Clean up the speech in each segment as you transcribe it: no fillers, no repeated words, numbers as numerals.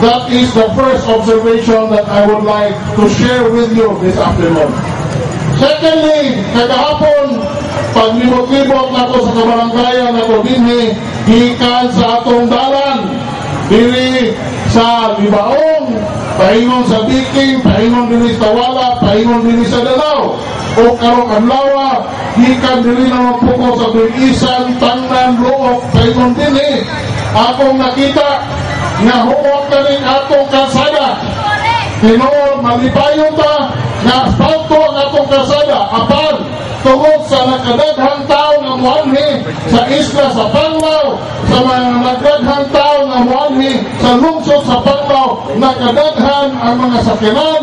That is the first observation that I would like to share with you this afternoon. Secondly, kagahapon, paglibot-libot na ko sa kabaranggayan na ko dinhi, gikan sa atong dalan, diri sa Libaong, paingon sa Biking, paingon diri sa Tawala, paingon diri sa Danao, o karong adlaw, gikan diri na magpuko sa Bigisan, Tangnan, Luok, paingon dinhi, akong nakita nga huwag na rin atong kalsada. Tinoon, malipayon ta na asfalto ang atong kalsada. Apan, tungod sa nakadaghang tao nga muanhi sa isla sa Panglao, sa mga nagdaghang tao nga muanhi sa lungsod sa Panglao, nakadaghan ang mga sakyanan,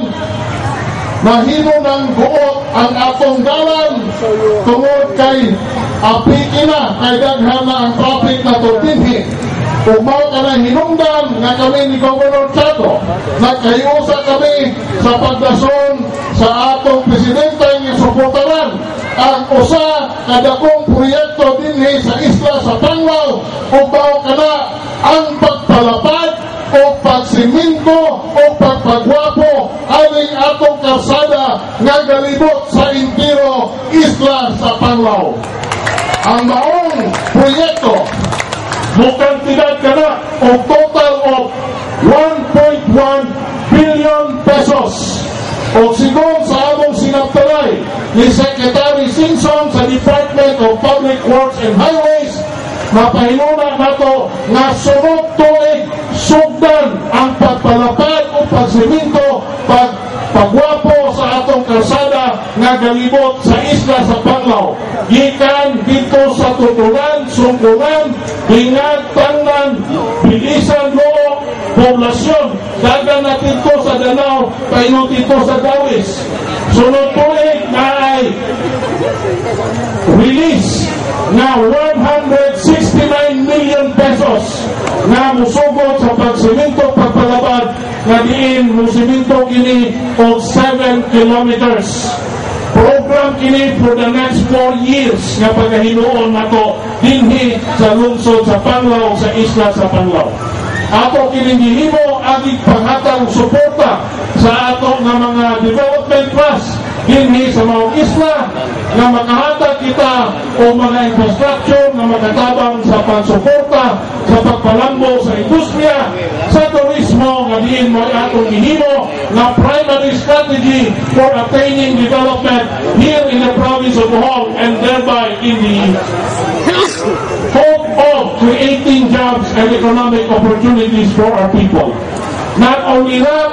mahimo ng buot ang atong dalan tungod kay apiki na, kay daghan na ang traffic na tutinhi. Umaw ka na hinungdan nga kami ni Governor Chato, nagkayusa kami sa pagdason sa atong presidente nga suportaran ang usa kadakong proyekto dinhi sa isla sa Panglao. Umaw ka na ang pagpalapad o pagsiminto o pagpagwapo aling atong kalsada nga galibot sa entero isla sa Panglao. Ang maong proyekto mukantidad ka na o total of 1.1 billion pesos. O sigon sa among sinaptalay ni Secretary Singson sa Department of Public Works and Highways, mapahinuna nato nga sunod tuig sugdan ang pagpalapad o pagsiminto, pagwapo sa atong kalsada nga galibot sa isla sa Panglao. Gikan dito sa Tutulan, Sungkulan, Bingag, Tangnan, Bilisan, Luok, poblasyon. Dagan na dito sa Danao, paingon dito sa Dawis. Sunod tuig na ay release na 169 million pesos na musugot sa pagsiminto, pagpalabad na diin musiminto kini o 7 kilometers. Program kini for the next 4 years nga pagahinuon nato dinhi sa lungsod sa Panglao, sa isla sa Panglao. Ato kini gihimo agig panghatag suporta sa ato nga mga development trust dinhi sa mga isla nga makahatag kita o mga infrastructure nga makatabang sa pagsuporta sa pagpalambo sa industriya, sa turismo nga diin mo atong gihimo na primary strategy for attaining development here in the province of Bohol and thereby in the hope of creating jobs and economic opportunities for our people. Not only that,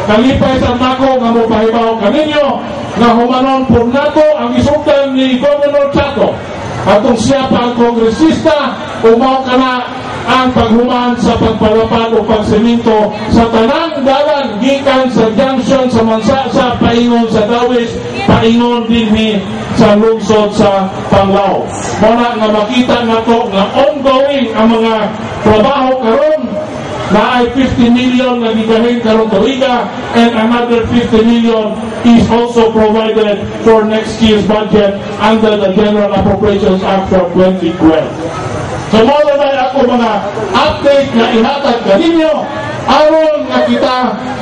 kalipay sa nako nga mopahibaw kaninyo na humanon po nato ang isugdan ni Governor Chato. Atong siya pa ang kongresista, umaw ka na ang paghuman sa pagpalapad o pagsiminto sa tanang dalan gikan sa junction sa Mansasa, paingon sa Dawis, paingon dinhi sa lungsod sa Panglao. Muna nga makita nato nga ongoing ang mga trabaho karon na ay 50 million na gigahin karong tuiga and another 50 million is also provided for next year's budget under the General Appropriations Act for 2012. So muna na ako mga update na ihatag kaninyo aron nga kita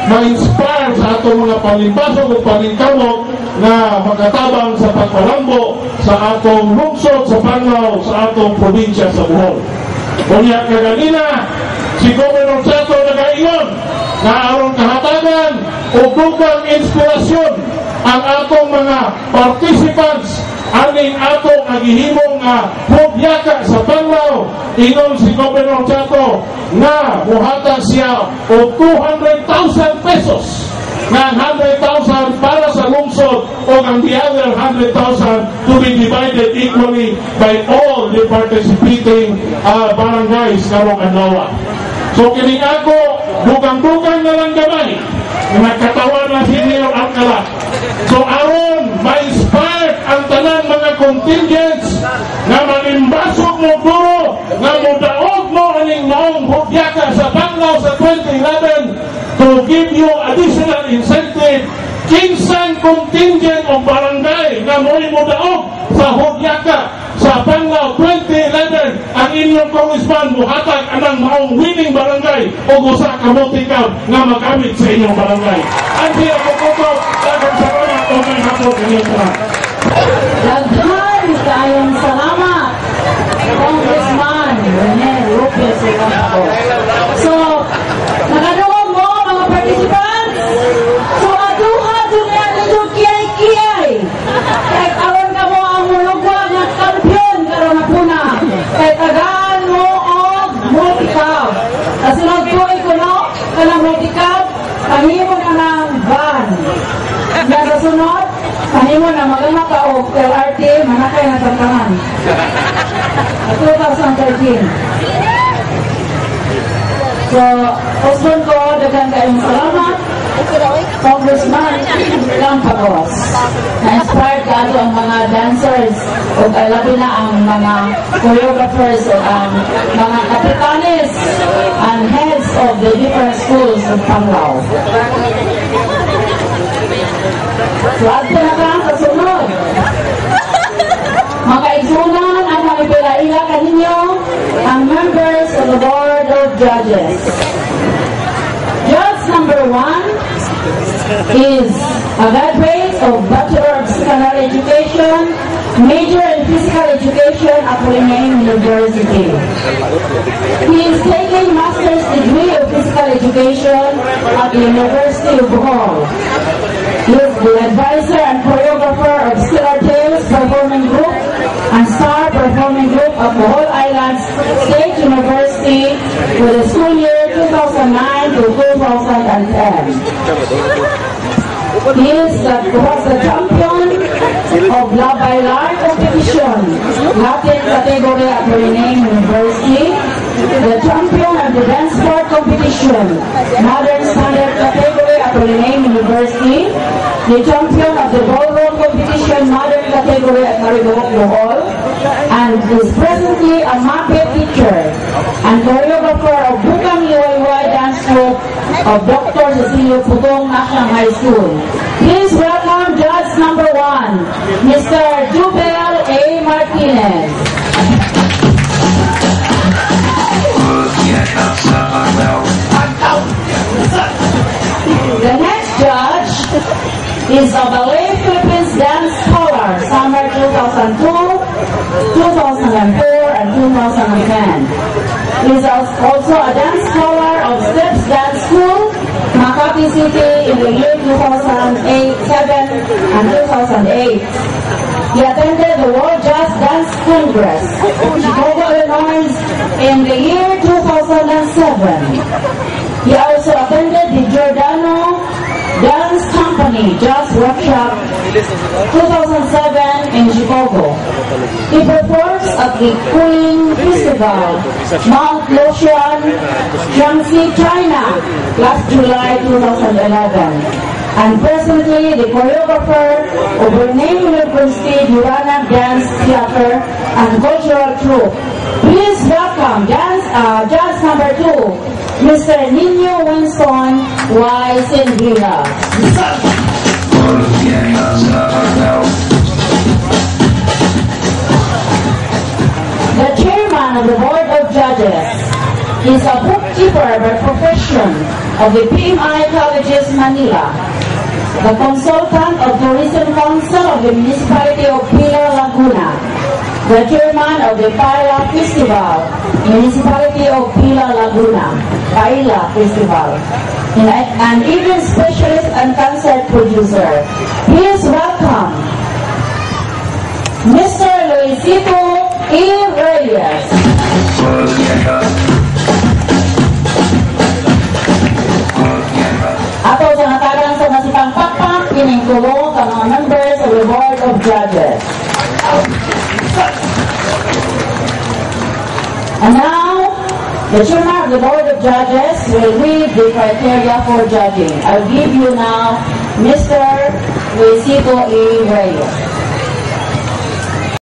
ma-inspire sa atong mga panimbasog o paningkamot na magkatabang sa pagpalambo sa atong lungsod sa Panglao, sa atong probinsya sa Bohol. Kunya kaganina, si Governor Chato nagaiyon na aron kahatagan o dugang inspirasyon ang atong mga participants aning atong agihimong nga hubyaka sa Panglao. Ingon si Governor Chato na muhatag siya o 200,000 pesos na 100,000 para sa lungsod o ang the other 100,000 to be divided equally by all the participating barangays karong adlaw. So kining ako dugang-dugang na lang gamay nagkatawan na si Mayor Alcala. So aron ma-inspire ang tanang mga contingents na manimbasog mo duro nga mudaog mo aning maong hubyaka sa Panglao sa 2011 to give you additional incentive. Kinsan contingent o barangay na mo'y mudaog sa hubyaka sa sa Panlaw 2011 ang inyong congressman muhatag anang maong winning barangay o usa ka multi-count nga magamit sa inyong barangay. Anti ako kuko, dagang salamat o may hapon kanyang salamat. Daghan kayong salamat, Congressman Rene Lopez Obrador. So, nakadungog mo mga participants? So, aduha dunya nito kiyay-kiyay. Kaya karon ka mo ang mulugwag ng kampiyon karon na puna. Kaya tagaan mo og multi-cab. Kasunod ko ikuno, kanang multi-cab, kahimo na ng van. Kasunod, kahimo na magama ka o LRT, manakay na tantangan. 2013. So, husband ko, dagan kayong salamat. Congressman Lampagos. Na-inspired ka ito ang mga dancers o labi na ang mga choreographers o ang mga kapitanes and heads of the different schools of Panglao. So, at pinakang kasunod. Mga igsunan ang malipila-ila kaninyo ang members of the Board of Judges. Judge number 1 is a graduate of Bachelor of Secondary Education, major in Physical Education at William University. He is taking Master's degree of Physical Education at the University of Bohol. He is the advisor and choreographer of Stellar Tales Performing Group and Star Performing Group of Bohol Islands State University for the school year 2009 to 2010. He was the champion of La Bailar competition, Latin category at Rename University, the champion of the dance sport competition, Modern Standard category at Rename University, the champion of the ballroom competition, Modern category at Marigoc Bohol, and is presently a Muppet teacher and choreographer of Bukang Iwayway dance group of Dr. Cecilio Putong National High School. Please welcome Judge number 1, Mr. Jubel A. Martinez. The next judge is a Ballet Philippines Dance Scholar, summer 2002, 2004, and 2010. He is also a dance scholar of Steps Dance School, Makati City in the year 2007 and 2008. He attended the World Jazz Dance Congress, Chicago, Illinois in the year 2007. He also attended the Giordano Dance Company Jazz Workshop 2007 in Chicago. He performs at the Cooling Festival, Mount Lothian, Jiangxi, China, last July 2011. And presently the choreographer of Rename University Durana Dance Theater and Cultural Troupe. Please welcome judge number 2, Mr. Nino Winston Y. Sindrila. The chairman of the Board of Judges is a bookkeeper by profession of the PMI Colleges Manila, the consultant of Tourism Council of the Municipality of Pilar, Laguna, the chairman of the Paila Festival, Municipality of Pilar, Laguna, Paila Festival, and even specialist and concert producer. Please welcome Mr. Luisito E. Reyes. Ato sa natagan sa nasipang pakpak, piningkulo ka mga members of the Board of Judges. And now, the chairman of the Board of Judges will read the criteria for judging. I'll give you now Mr. Luisito E. Reyes.